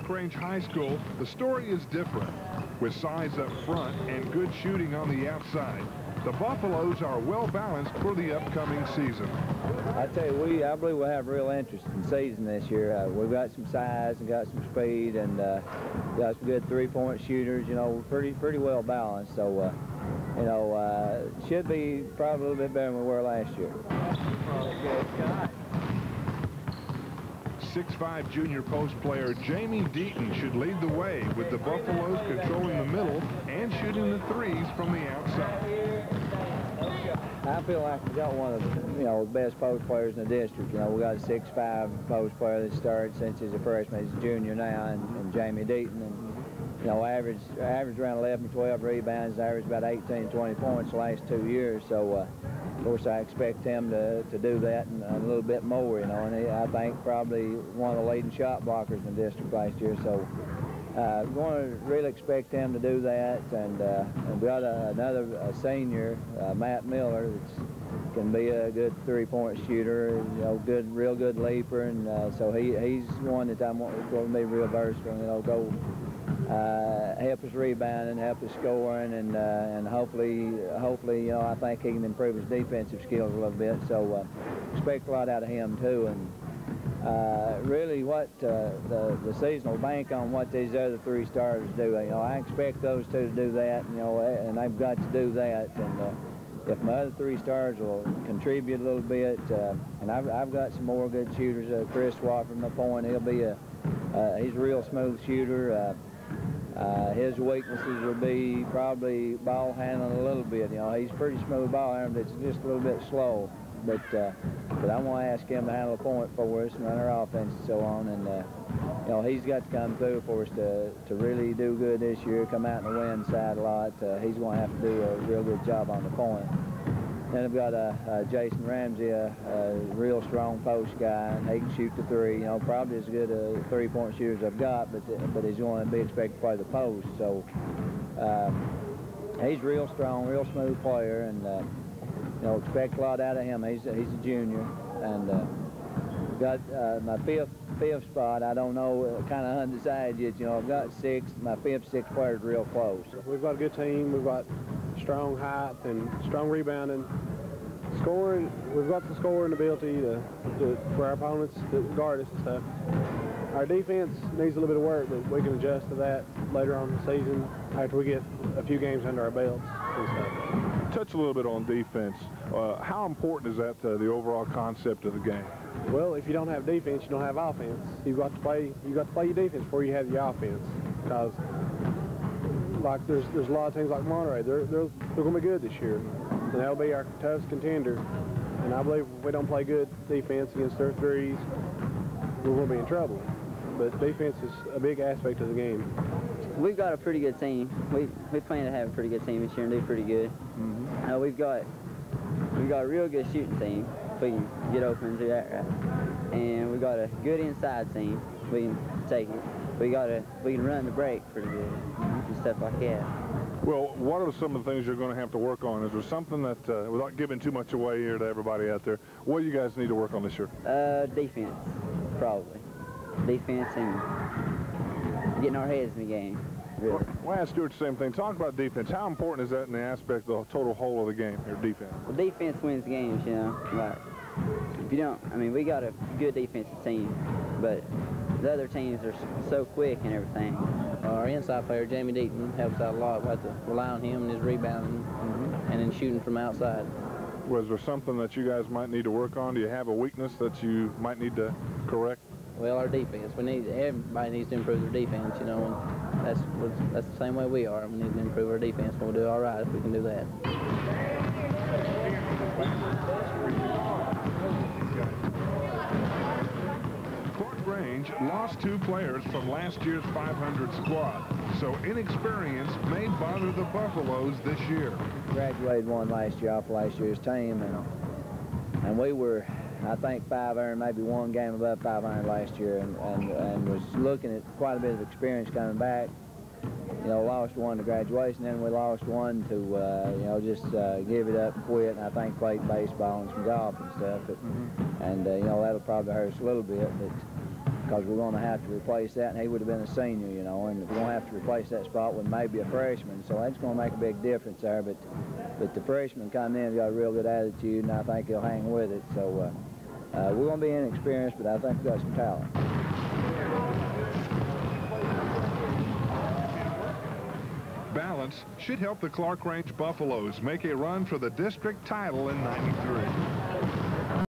Clarkrange High School, the story is different. With size up front and good shooting on the outside, the Buffaloes are well balanced for the upcoming season. I tell you, I believe we'll have real interest in the season this year. We've got some size and got some speed and got some good three-point shooters. You know, we're pretty well balanced. So, you know, should be probably a little bit better than we were last year. 6'5" junior post player Jamie Deaton should lead the way, with the Buffaloes controlling the middle and shooting the threes from the outside. I feel like we got one of the, the best post players in the district. You know, we got a 6'5" post player that started since he's a freshman. He's a junior now, and Jamie Deaton. And, you know, average around 11, 12 rebounds, average about 18, 20 points the last 2 years. So, of course, I expect him to do that and a little bit more, you know. And I think probably one of the leading shot blockers in the district last year. So, we're going to really expect him to do that. And we got another senior, Matt Miller, that can be a good three-point shooter, you know, real good leaper. And so he's one that I'm going to be real versatile, you know, go help us rebounding, help us scoring, and hopefully, you know, I think he can improve his defensive skills a little bit. So expect a lot out of him too. And really, what the season will bank on what these other three starters do. You know, I expect those two to do that. You know, and they've got to do that. And if my other three stars will contribute a little bit, and I've got some more good shooters. Chris Watt from the point, he's a real smooth shooter. His weaknesses would be probably ball handling a little bit. You know, he's pretty smooth ball handler, but it's just a little bit slow. But I want to ask him to handle a point for us and run our offense and so on. And you know, he's got to come through for us to really do good this year. Come out and win side a lot. He's going to have to do a real good job on the point. Then I've got Jason Ramsey, a real strong post guy, and he can shoot the three. You know, probably as good a three-point shooter as I've got, but he's going to be expected to play the post. So he's real strong, real smooth player, and you know, expect a lot out of him. He's a junior, and got my fifth spot. I don't know, kind of undecided yet. You know, I've got my fifth, sixth players real close. We've got a good team. We've got strong height and strong rebounding. Scoring, we've got the scoring ability for our opponents to guard us and stuff. Our defense needs a little bit of work, but we can adjust to that later on in the season after we get a few games under our belts and stuff. Touch a little bit on defense. How important is that to the overall concept of the game? Well, if you don't have defense, you don't have offense. You've got to play your defense before you have your offense. Because like there's a lot of teams like Monterey, they're going to be good this year, and that'll be our toughest contender. And I believe if we don't play good defense against their threes, we're going to be in trouble. But defense is a big aspect of the game. We've got a pretty good team. We plan to have a pretty good team this year and do pretty good. Mm-hmm. We've got a real good shooting team. We can get open and do that right. And we got a good inside team. We can take it. We can run the break pretty good and stuff like that. Well, what are some of the things you're going to have to work on? Is there something that, without giving too much away here to everybody out there, what do you guys need to work on this year? Defense, probably. Defense and getting our heads in the game, really. Well, ask Stuart the same thing. Talk about defense. How important is that in the aspect of the total whole of the game, your defense? Well, defense wins games, you know. Like, if you don't, I mean, we got a good defensive team, but the other teams are so quick and everything. Our inside player, Jamie Deaton, helps out a lot. We have to rely on him and his rebounding and then shooting from outside. Was there something that you guys might need to work on? Do you have a weakness that you might need to correct? Well, our defense. Everybody needs to improve their defense, you know, and that's the same way we are. We need to improve our defense, and we'll do all right if we can do that. Clarkrange lost 2 players from last year's 500 squad, so inexperience may bother the Buffaloes this year. Graduated one last year off last year's team, and we were, I think, 500, maybe one game above 500 last year, and was looking at quite a bit of experience coming back. You know, lost one to graduation, then we lost one to, you know, just give it up and quit, and I think played baseball and some golf and stuff. And, you know, that'll probably hurt us a little bit, but because we're going to have to replace that, and he would have been a senior, you know, and we're going to have to replace that spot with maybe a freshman, so that's going to make a big difference there. But the freshman coming in, got a real good attitude, and I think he'll hang with it. So we're going to be inexperienced, but I think we've got some talent. Balance should help the Clarkrange Buffaloes make a run for the district title in '93.